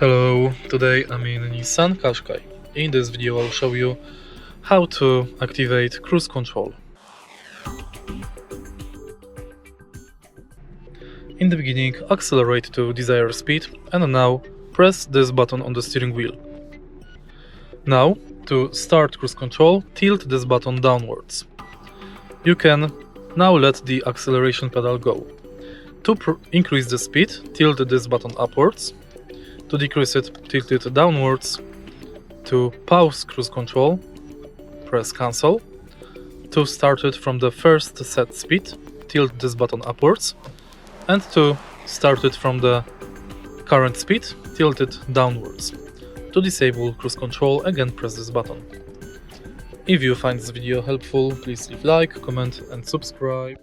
Hello, today I'm in Nissan Qashqai. In this video I'll show you how to activate cruise control. In the beginning, accelerate to desired speed and now press this button on the steering wheel. Now, to start cruise control, tilt this button downwards. You can now let the acceleration pedal go. To increase the speed, tilt this button upwards. To decrease it, tilt it downwards. To pause cruise control, press cancel. To start it from the first set speed, tilt this button upwards. And to start it from the current speed, tilt it downwards. To disable cruise control, again press this button. If you find this video helpful, please leave like, comment and subscribe.